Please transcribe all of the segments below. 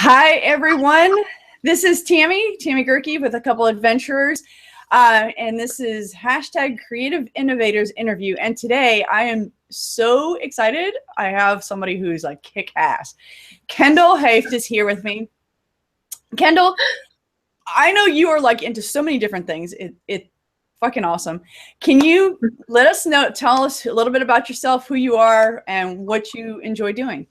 Hi, everyone. This is Tammy Gerke with a couple adventurers. And this is hashtag Creative Innovators Interview. And today I am so excited. I have somebody who's like kick-ass. Kendall Hoeft is here with me. Kendall, I know you are like into so many different things. It's fucking awesome. Can you let us know, tell us a little bit about yourself, who you are, and what you enjoy doing?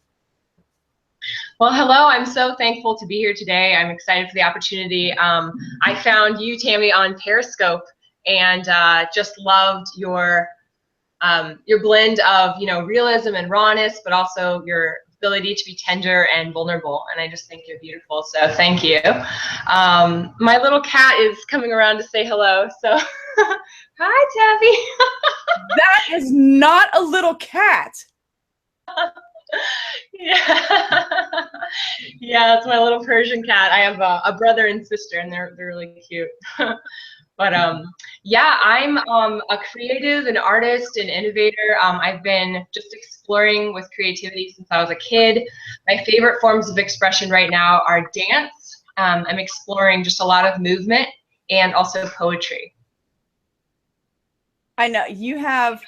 Well, hello. I'm so thankful to be here today. I'm excited for the opportunity. I found you, Tammy, on Periscope, and just loved your blend of realism and rawness, but also your ability to be tender and vulnerable. And I just think you're beautiful. So thank you. My little cat is coming around to say hello. So hi, Tabby. That is not a little cat. Yeah, yeah, it's my little Persian cat. I have a brother and sister, and they're really cute. But yeah, I'm a creative, an artist, an innovator. I've been just exploring with creativity since I was a kid. My favorite forms of expression right now are dance. I'm exploring just a lot of movement and also poetry. I know you have.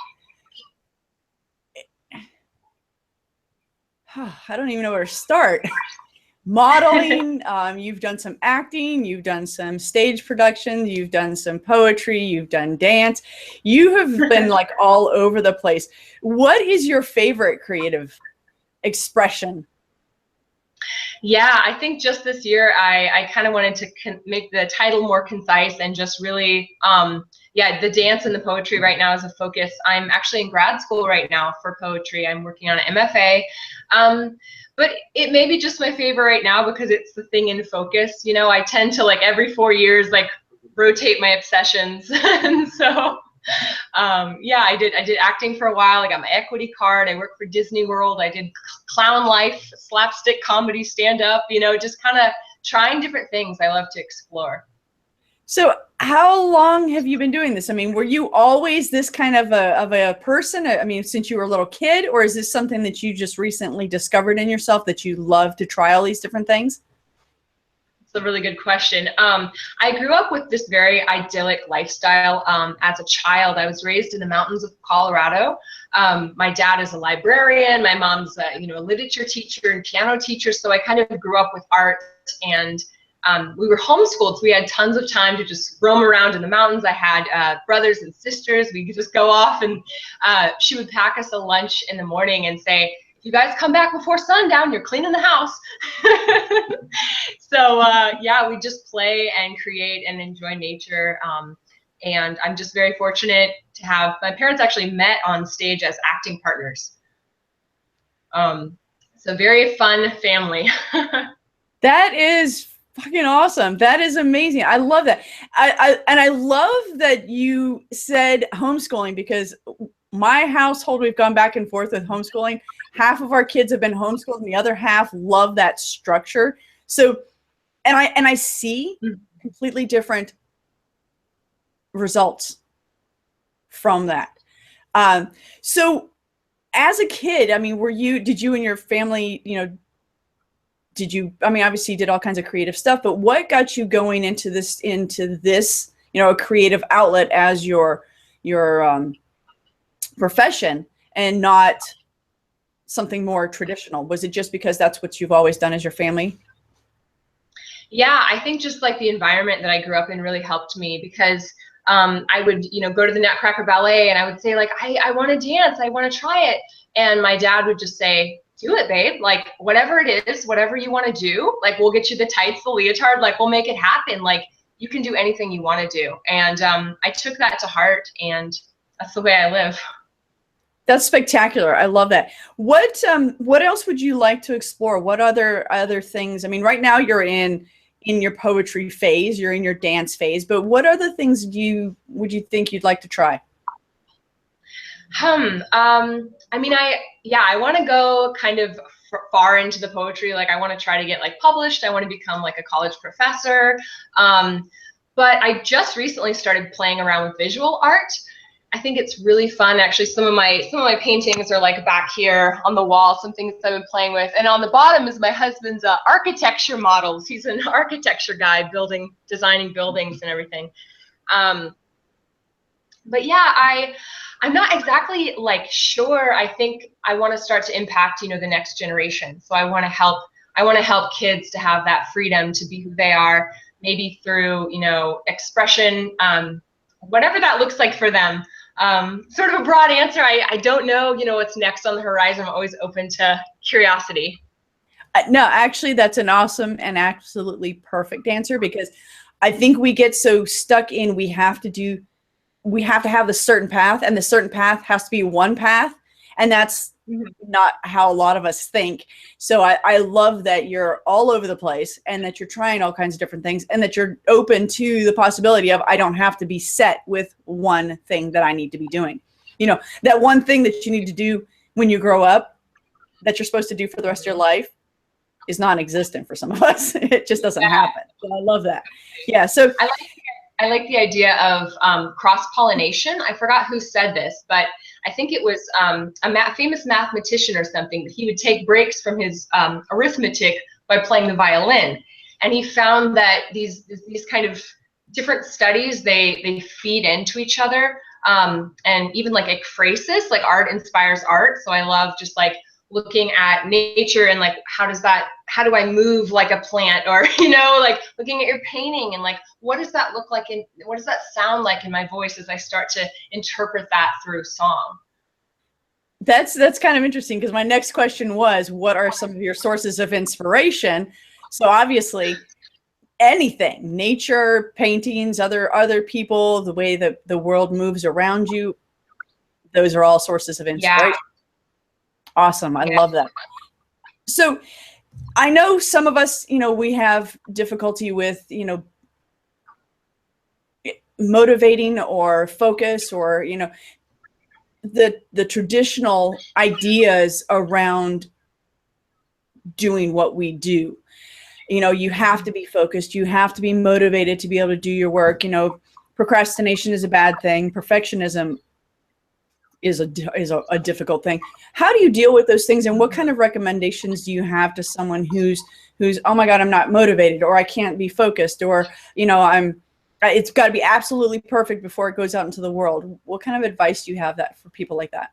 I don't even know where to start. Modeling, you've done some acting, you've done some stage production, you've done some poetry, you've done dance. You have been like all over the place. What is your favorite creative expression? Yeah, I think just this year I kind of wanted to make the title more concise and just really, yeah, the dance and the poetry right now is a focus. I'm actually in grad school right now for poetry. I'm working on an MFA. But it may be just my favorite right now because it's the thing in focus. You know, I tend to like every 4 years, like rotate my obsessions. And so, yeah, I did acting for a while. I got my equity card. I worked for Disney World. I did clown life, slapstick comedy, stand up, just kind of trying different things I love to explore. So how long have you been doing this? I mean, were you always this kind of a person? I mean, since you were a little kid, or is this something that you just recently discovered in yourself that you love to try all these different things? It's a really good question. I grew up with this very idyllic lifestyle. As a child, I was raised in the mountains of Colorado. My dad is a librarian. My mom's a literature teacher and piano teacher. So I kind of grew up with art, and we were homeschooled, so we had tons of time to just roam around in the mountains. I had brothers and sisters. We could just go off, and she would pack us a lunch in the morning and say, if you guys come back before sundown, you're cleaning the house. So yeah, we just play and create and enjoy nature. And I'm just very fortunate to have, my parents actually met on stage as acting partners. So very fun family. That is fucking awesome. That is amazing. I love that. And I love that you said homeschooling, because my household, we've gone back and forth with homeschooling. Half of our kids have been homeschooled and the other half love that structure. So, and I see completely different results from that. So as a kid, I mean, did you and your family, I mean, obviously you did all kinds of creative stuff, but what got you going into this, a creative outlet as your profession and not something more traditional? Was it just because that's what you've always done as your family? Yeah, I think just like the environment that I grew up in really helped me, because I would, go to the Nutcracker Ballet and I would say like, I want to dance, I want to try it. And my dad would just say, do it, babe. Like, whatever it is, whatever you want to do, like, we'll get you the tights, the leotard, like, we'll make it happen. Like, you can do anything you want to do. And I took that to heart, and that's the way I live. That's spectacular. I love that. What else would you like to explore? What other things? I mean, right now you're in your poetry phase, you're in your dance phase, but what other things would you think you'd like to try? I mean, I want to go kind of far into the poetry. Like, I want to try to get like published. I want to become like a college professor. But I just recently started playing around with visual art. I think it's really fun. Actually, some of my paintings are like back here on the wall, some things I've been playing with. And on the bottom is my husband's architecture models. He's an architecture guy, designing buildings and everything. But yeah, I'm not exactly like sure. I think I want to start to impact, the next generation. So I want to help kids to have that freedom to be who they are, maybe through, expression, whatever that looks like for them. Sort of a broad answer. I don't know, what's next on the horizon. I'm always open to curiosity. No, actually, that's an awesome and absolutely perfect answer, because I think we get so stuck in we have to have the certain path, and the certain path has to be one path, and that's not how a lot of us think. So I love that you're all over the place, and that you're trying all kinds of different things, and that you're open to the possibility of, I don't have to be set with one thing that I need to be doing. That one thing that you need to do when you grow up, that you're supposed to do for the rest of your life, is non-existent for some of us. It just doesn't happen. So I love that. Yeah. So I like the idea of cross-pollination. I forgot who said this, but I think it was a famous mathematician or something. He would take breaks from his arithmetic by playing the violin. And he found that these kind of different studies, they feed into each other. And even like ekphrasis, like art inspires art. So I love just like looking at nature and like, how do I move like a plant, or, like looking at your painting and like, what does that look like, and what does that sound like in my voice as I start to interpret that through song? That's kind of interesting, because my next question was, what are some of your sources of inspiration? So obviously anything, nature, paintings, other people, the way that the world moves around you, those are all sources of inspiration. Yeah. Awesome. I love that. So I know some of us, we have difficulty with, motivating or focus, or, the traditional ideas around doing what we do. You have to be focused. You have to be motivated to be able to do your work. Procrastination is a bad thing. Perfectionism is a difficult thing. How do you deal with those things, and what kind of recommendations do you have to someone who's oh my God, I'm not motivated, or I can't be focused, or it's got to be absolutely perfect before it goes out into the world? What kind of advice do you have that for people like that?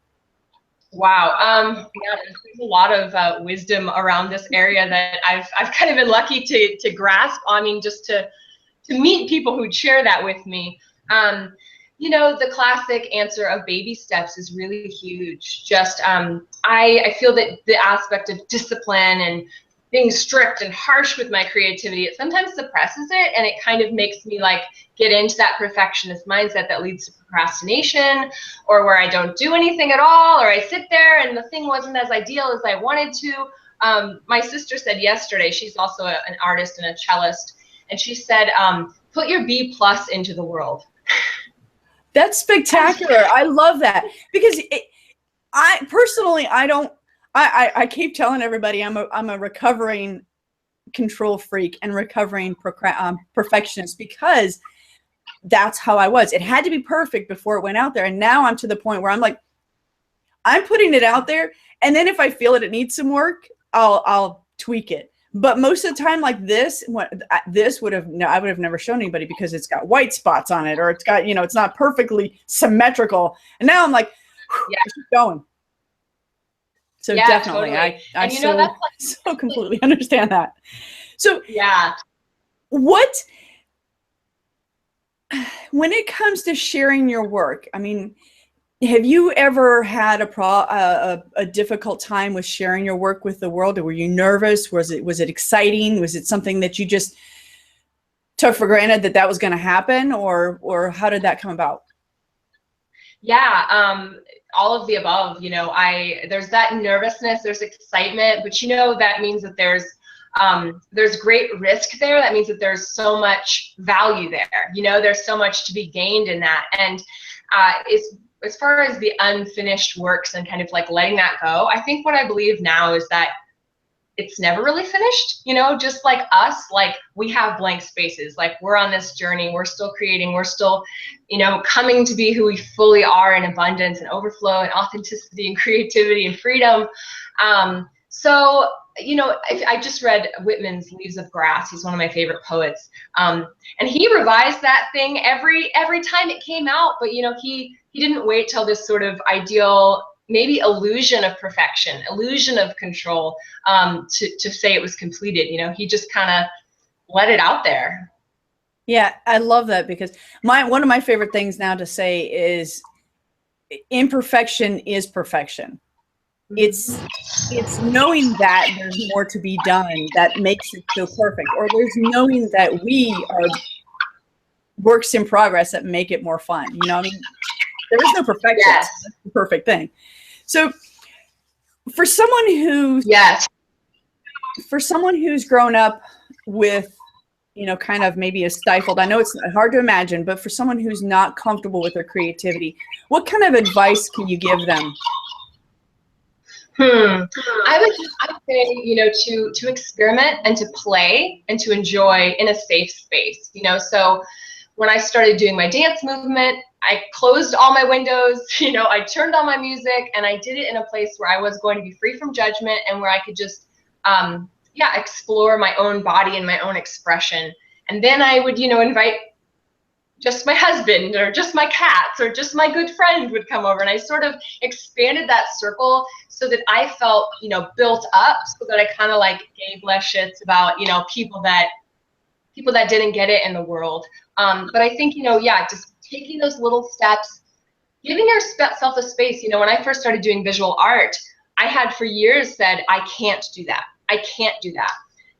Wow. Yeah, there's a lot of wisdom around this area that I've kind of been lucky to grasp. I mean, just to meet people who share that with me. The classic answer of baby steps is really huge. Just I feel that the aspect of discipline and being strict and harsh with my creativity, it sometimes suppresses it, and it kind of makes me like get into that perfectionist mindset that leads to procrastination, or where I don't do anything at all, or I sit there and the thing wasn't as ideal as I wanted to. My sister said yesterday, she's also an artist and a cellist, and she said, put your B+ into the world. That's spectacular. I love that, because I personally, I keep telling everybody I'm a recovering control freak and recovering perfectionist, because that's how I was. It had to be perfect before it went out there. And now I'm to the point where I'm like, I'm putting it out there, and then if I feel that it needs some work, I'll tweak it. But most of the time, like this would have, I would have never shown anybody, because it's got white spots on it, or it's got, it's not perfectly symmetrical. And now I'm like, yeah, keep going. So yeah, definitely, totally. I so completely understand that. So yeah, when it comes to sharing your work, I mean, have you ever had a difficult time with sharing your work with the world? Or were you nervous? Was it exciting? Was it something that you just took for granted that was going to happen, or how did that come about? Yeah, all of the above. There's that nervousness, there's excitement, but that means that there's great risk there. That means that there's so much value there. There's so much to be gained in that. And as far as the unfinished works and kind of like letting that go, I think what I believe now is that it's never really finished, you know, just like us, like we have blank spaces, like we're on this journey, we're still creating, we're still, you know, coming to be who we fully are in abundance and overflow and authenticity and creativity and freedom. So, you know, I just read Whitman's Leaves of Grass. He's one of my favorite poets. And he revised that thing every time it came out, but you know, he didn't wait till this sort of ideal, maybe illusion of perfection, illusion of control, to say it was completed. You know, he just kind of let it out there. Yeah, I love that, because one of my favorite things now to say is imperfection is perfection. It's knowing that there's more to be done that makes it so perfect, or there's knowing that we are works in progress that make it more fun. You know what I mean? There is no perfection. Yes. That's the perfect thing. So for someone who's grown up with, you know, kind of maybe a stifled, I know it's hard to imagine, but for someone who's not comfortable with their creativity, what kind of advice can you give them? I would say, you know, to experiment and to play and to enjoy in a safe space, you know. So when I started doing my dance movement, I closed all my windows, you know, I turned on my music, and I did it in a place where I was going to be free from judgment and where I could just, explore my own body and my own expression. And then I would, you know, invite just my husband or just my cats or just my good friend would come over, and I sort of expanded that circle so that I felt, you know, built up, so that I kind of like gave less shits about, you know, people that didn't get it in the world. But I think, you know, just taking those little steps, giving yourself a space. You know, when I first started doing visual art, I had for years said, I can't do that. I can't do that.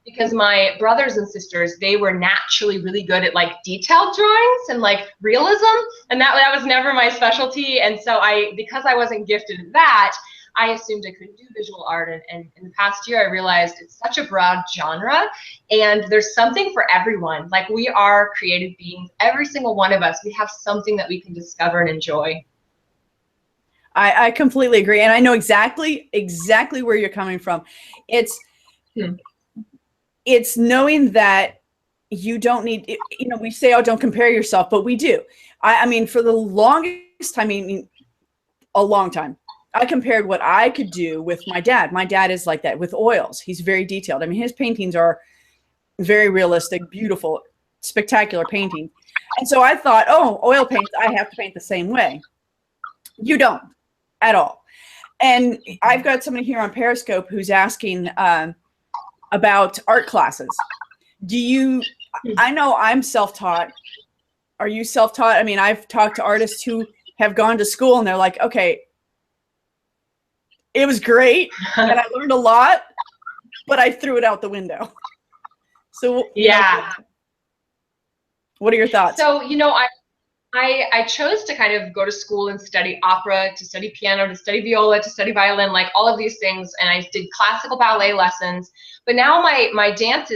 Because my brothers and sisters, they were naturally really good at like detailed drawings and like realism, and that was never my specialty. And so because I wasn't gifted at that, I assumed I couldn't do visual art. And in the past year, I realized it's such a broad genre, and there's something for everyone. Like, we are creative beings, every single one of us. We have something that we can discover and enjoy. I completely agree, and I know exactly where you're coming from. It's knowing that you don't need, you know, we say, oh, don't compare yourself, but we do. I mean, for the longest time, I mean, a long time, I compared what I could do with my dad. My dad is like that with oils. He's very detailed. I mean, his paintings are very realistic, beautiful, spectacular painting. And so I thought, oh, oil paints, I have to paint the same way. You don't at all. And I've got somebody here on Periscope who's asking, about art classes. I know I'm self-taught. Are you self-taught? I mean, I've talked to artists who have gone to school and they're like, okay, it was great and I learned a lot, but I threw it out the window. So yeah. What are your thoughts? So, you know, I chose to kind of go to school and study opera, to study piano, to study viola, to study violin, like all of these things. And I did classical ballet lessons. But now my dance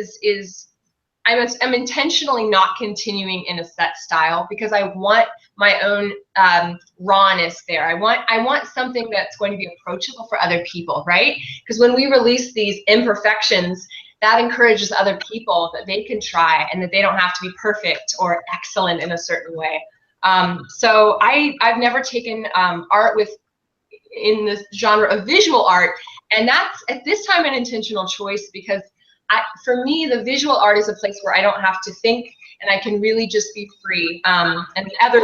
I'm intentionally not continuing in a set style, because I want my own rawness there. I want something that's going to be approachable for other people, right? Because when we release these imperfections, that encourages other people that they can try and that they don't have to be perfect or excellent in a certain way. So I've never taken art in the genre of visual art, and that's at this time an intentional choice, because for me, the visual art is a place where I don't have to think, and I can really just be free. And the other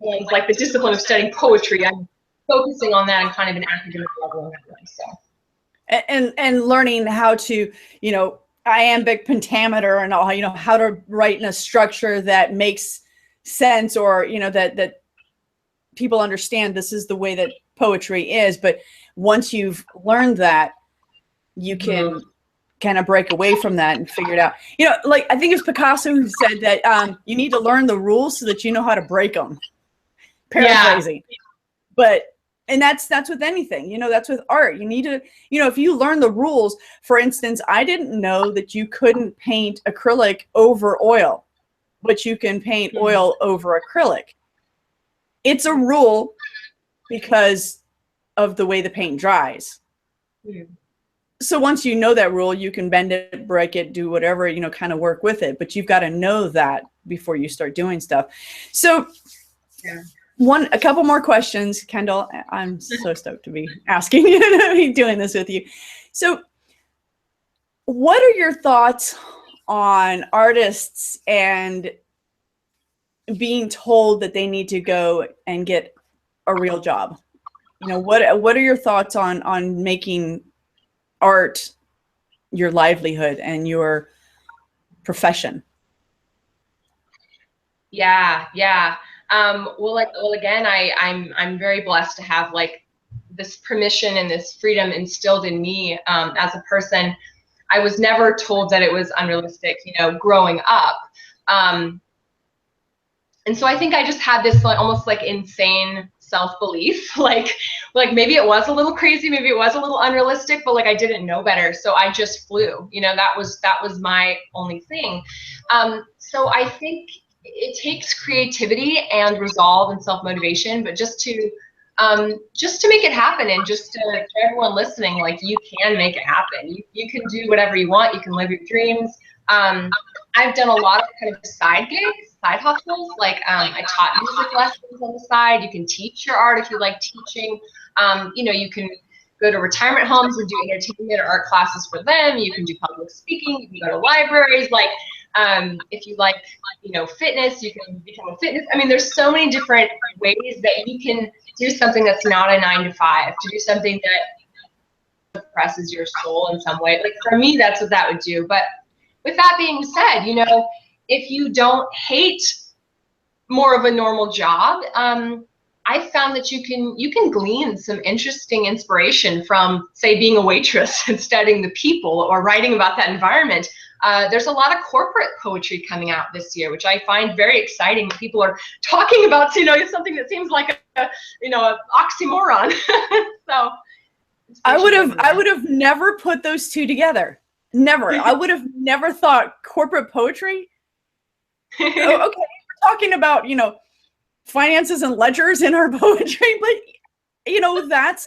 ones, like the discipline of studying poetry, I'm focusing on that on kind of an academic level in that way. So. And learning how to, you know, iambic pentameter and all, you know, how to write in a structure that makes sense, or, you know, that people understand this is the way that poetry is. But once you've learned that, you can kind of break away from that and figure it out. You know, like, I think it's Picasso who said that you need to learn the rules so that you know how to break them. Paraphrasing. Yeah. But and that's with anything, you know, that's with art. You need to, you know, if you learn the rules, for instance, I didn't know that you couldn't paint acrylic over oil, but you can paint oil over acrylic. It's a rule because of the way the paint dries. so once you know that rule, you can bend it, break it, do whatever, you know, kind of work with it. But you've got to know that before you start doing stuff. So a couple more questions, Kendall. I'm so stoked to be asking you to be doing this with you. So what are your thoughts on artists and being told that they need to go and get a real job? You know, what are your thoughts on making art your livelihood and your profession? Yeah. Well, again, I'm very blessed to have like this permission and this freedom instilled in me as a person. I was never told that it was unrealistic, you know, growing up. And so I think I just had this like almost like insane self-belief, like maybe it was a little crazy, maybe it was a little unrealistic, but like I didn't know better, so I just flew. You know, that was my only thing. So I think it takes creativity and resolve and self-motivation, but just to make it happen, and just to everyone listening, like you can make it happen. You can do whatever you want. You can live your dreams. I've done a lot of kind of side gigs, side hustles. Like I taught music lessons on the side. You can teach your art if you like teaching. You know, you can go to retirement homes and do entertainment or art classes for them. You can do public speaking. You can go to libraries. Like if you like, you know, fitness, you can become a fitness. I mean, there's so many different ways that you can do something that's not a 9-to-5, to do something that oppresses your soul in some way. Like for me, that's what that would do. But with that being said, you know, if you don't hate more of a normal job, I found that you can glean some interesting inspiration from, say, being a waitress and studying the people or writing about that environment. There's a lot of corporate poetry coming out this year, which I find very exciting. People are talking about, you know, something that seems like an oxymoron. So I would have never put those two together. Never. I would have never thought corporate poetry. Oh, okay, we're talking about, you know, finances and ledgers in our poetry, but you know, that's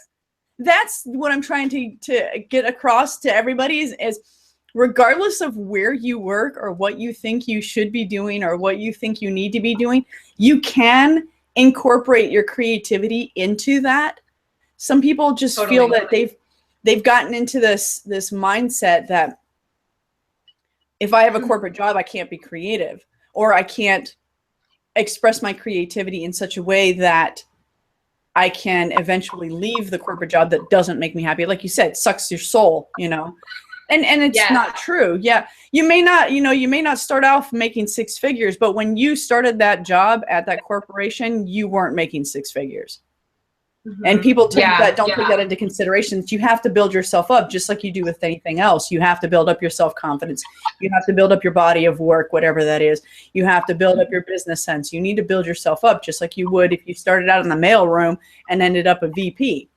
what I'm trying to get across to everybody is regardless of where you work or what you think you should be doing or what you think you need to be doing, you can incorporate your creativity into that. Some people just feel that they've gotten into this mindset that if I have a corporate job, I can't be creative, or I can't express my creativity in such a way that I can eventually leave the corporate job that doesn't make me happy. Like you said, sucks your soul, you know, and it's not true. Yeah. You may not start off making 6 figures, but when you started that job at that corporation, you weren't making 6 figures. Mm-hmm. And people don't take that into consideration, that you have to build yourself up just like you do with anything else. You have to build up your self-confidence. You have to build up your body of work, whatever that is. You have to build up your business sense. You need to build yourself up just like you would if you started out in the mailroom and ended up a VP.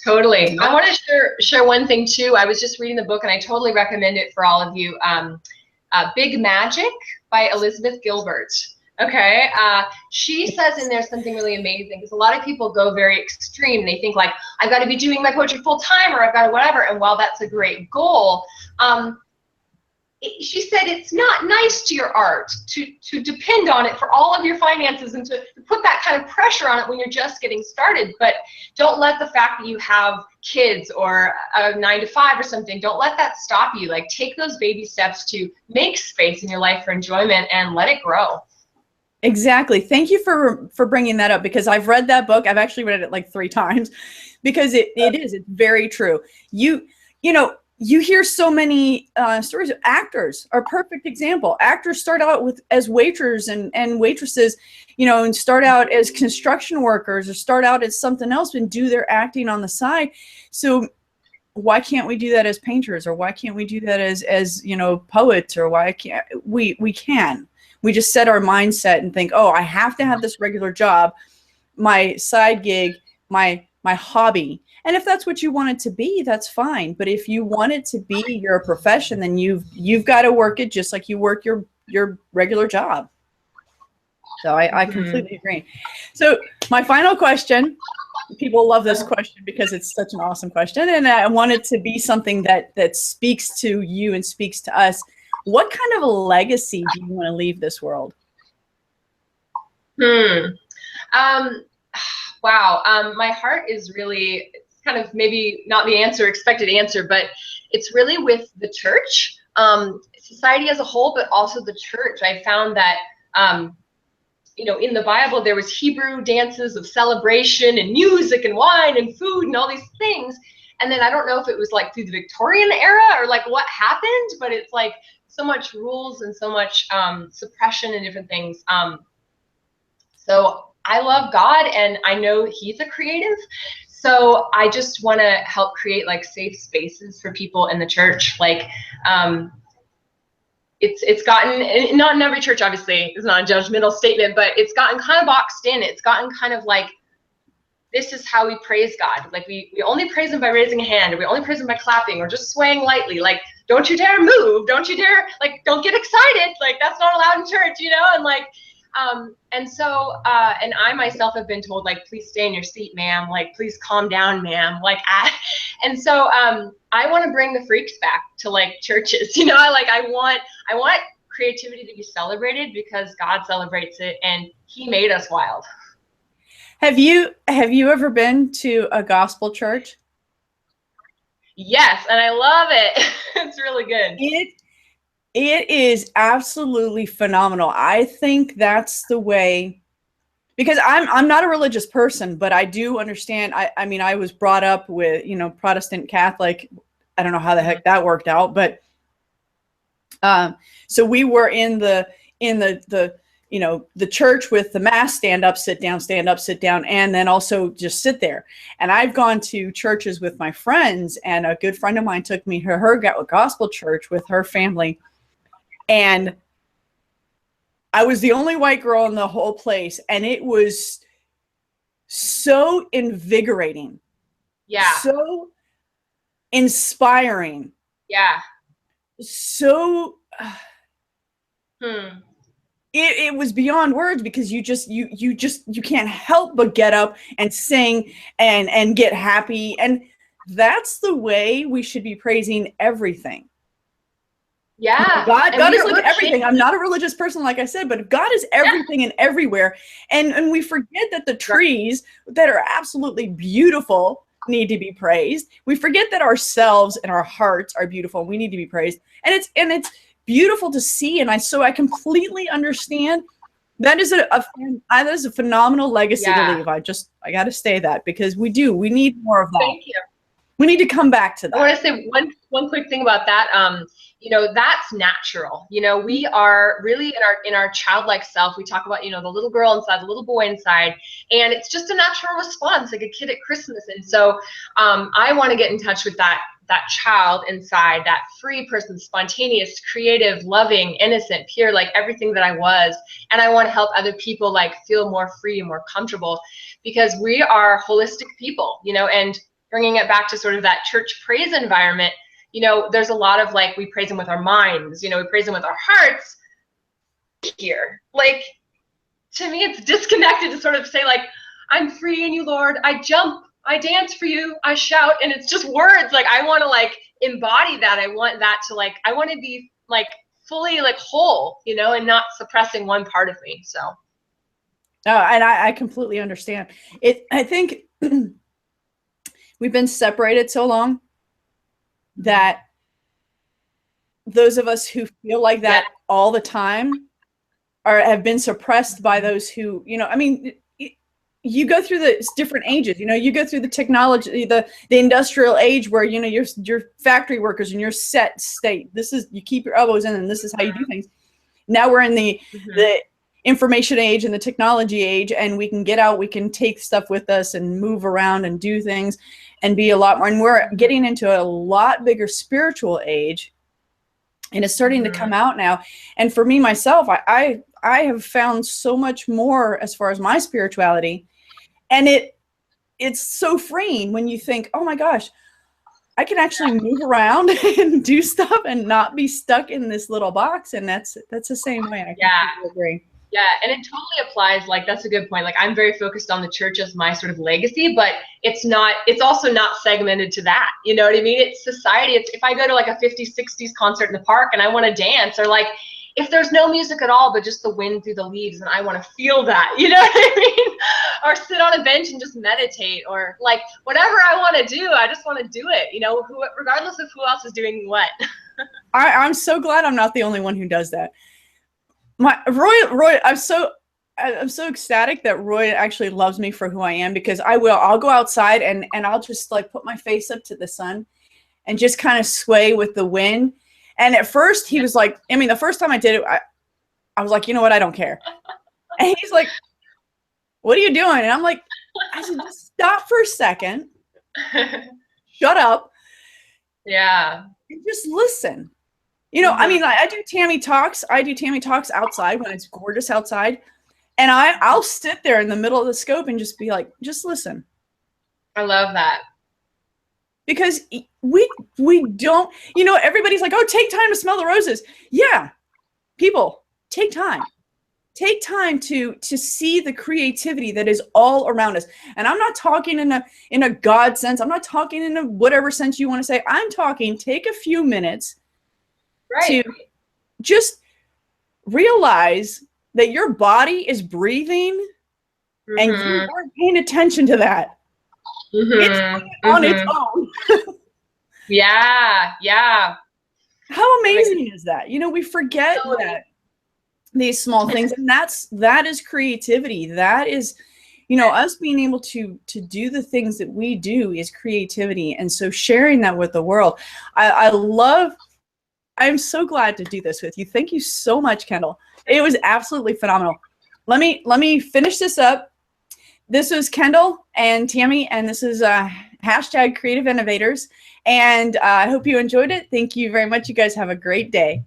Totally. I want to share one thing too. I was just reading the book and I totally recommend it for all of you. Big Magic by Elizabeth Gilbert. Okay, she says in there something really amazing, because a lot of people go very extreme. They think like, I've got to be doing my poetry full time, or I've got to whatever. And while that's a great goal, she said it's not nice to your art to depend on it for all of your finances and to put that kind of pressure on it when you're just getting started. But don't let the fact that you have kids or a 9-to-5 or something, don't let that stop you. Like, take those baby steps to make space in your life for enjoyment and let it grow. Exactly. Thank you for bringing that up, because I've read that book. I've actually read it like 3 times, because it's very true. You know, you hear so many stories. Actors are a perfect example. Actors start out as waiters and waitresses, you know, and start out as construction workers or start out as something else and do their acting on the side. So why can't we do that as painters, or why can't we do that as you know, poets, or why can't we can? We just set our mindset and think, oh, I have to have this regular job, my side gig, my hobby. And if that's what you want it to be, that's fine. But if you want it to be your profession, then you've got to work it just like you work your regular job. So I completely agree. So my final question, People love this question because it's such an awesome question, and I want it to be something that speaks to you and speaks to us. What kind of a legacy do you want to leave this world? Wow. My heart is really, it's kind of maybe not the expected answer, but it's really with the church, society as a whole, but also the church. I found that, in the Bible, there was Hebrew dances of celebration and music and wine and food and all these things. And then I don't know if it was like through the Victorian era or like what happened, but it's like so much rules and so much suppression and different things. So I love God, and I know He's a creative. So I just want to help create like safe spaces for people in the church. Like, it's gotten, not in every church, obviously, it's not a judgmental statement, but it's gotten kind of boxed in. It's gotten kind of like, this is how we praise God. Like we only praise Him by raising a hand, or we only praise Him by clapping, or just swaying lightly. Like, don't you dare move. Don't you dare, like, don't get excited. Like, that's not allowed in church, And like, and I myself have been told, like, please stay in your seat, ma'am. Like, please calm down, ma'am. Like, and so I want to bring the freaks back to like churches. I want creativity to be celebrated because God celebrates it, and He made us wild. Have you ever been to a gospel church? Yes, and I love it. It's really good. It is absolutely phenomenal. I think that's the way, because I'm not a religious person, but I do understand. I mean, I was brought up with, Protestant Catholic. I don't know how the heck that worked out, but so we were in the church with the mass, stand up, sit down, stand up, sit down, and then also just sit there. And I've gone to churches with my friends, and a good friend of mine took me to her gospel church with her family. And I was the only white girl in the whole place. And it was so invigorating. Yeah. So inspiring. Yeah. So it was beyond words, because you can't help but get up and sing and get happy. And that's the way we should be praising everything. Yeah. God is like everything. I'm not a religious person, like I said, but God is everything and everywhere. And we forget that the trees that are absolutely beautiful need to be praised. We forget that ourselves and our hearts are beautiful and we need to be praised. And it's beautiful to see. And I completely understand. That is a phenomenal legacy to leave. I got to say that, because we need more of that. Thank you. We need to come back to that. I want to say one quick thing about that. That's natural. We are really in our childlike self. We talk about, the little girl inside, the little boy inside, and it's just a natural response, like a kid at Christmas. And so I want to get in touch with that child inside, that free person, spontaneous, creative, loving, innocent, pure, like everything that I was. And I want to help other people like feel more free and more comfortable, because we are holistic people, and bringing it back to sort of that church praise environment, there's a lot of like, we praise Him with our minds, we praise Him with our hearts here. Like, to me, it's disconnected to sort of say like, I'm free in you, Lord. I jump, I dance for you, I shout, and it's just words. Like, I want to like embody that. I want that to like, I want to be like fully like whole, and not suppressing one part of me. So. And I completely understand it. I think we've been separated so long that those of us who feel like that all the time have been suppressed by those who, I mean, you go through the different ages, you go through the technology, the industrial age where, you're factory workers and you're set state. You keep your elbows in and this is how you do things. Now we're in the information age and the technology age, and we can get out, we can take stuff with us and move around and do things and be a lot more. And we're getting into a lot bigger spiritual age, and it's starting to come out now. And for me, myself, I have found so much more as far as my spirituality, and it's so freeing when you think, oh my gosh, I can actually move around and do stuff and not be stuck in this little box. And that's the same way. I completely agree. Yeah, and it totally applies. Like, that's a good point. Like, I'm very focused on the church as my sort of legacy, but it's also not segmented to that. You know what I mean? It's society. It's if I go to like a 50s, 60s concert in the park and I want to dance, or like if there's no music at all, but just the wind through the leaves and I want to feel that, you know what I mean? Or sit on a bench and just meditate, or like whatever I want to do, I just want to do it, you know, regardless of who else is doing what. I'm so glad I'm not the only one who does that. Roy, I'm so ecstatic that Roy actually loves me for who I am, because I'll go outside and I'll just like put my face up to the sun and just kind of sway with the wind. And at first he was like, I mean, the first time I did it, I was like, you know what? I don't care. And he's like, what are you doing? And I'm like, I said, just stop for a second, shut up. Yeah. And just listen. You know, I mean, I do Tammy Talks. I do Tammy Talks outside when it's gorgeous outside. And I'll sit there in the middle of the scope and just be like, just listen. I love that. Because we don't, you know, everybody's like, oh, take time to smell the roses. Yeah, people, take time. Take time to see the creativity that is all around us. And I'm not talking in a God sense. I'm not talking in a whatever sense you want to say. I'm talking, take a few minutes to just realize that your body is breathing and you aren't paying attention to that. It's on its own. Yeah. How amazing is that? You know, we forget that these small things, and that is creativity. That is, you know, us being able to do the things that we do is creativity. And so sharing that with the world, I'm so glad to do this with you. Thank you so much, Kendall. It was absolutely phenomenal. Let me finish this up. This was Kendall and Tammy, and this is #Creative Innovators. And I hope you enjoyed it. Thank you very much. You guys have a great day.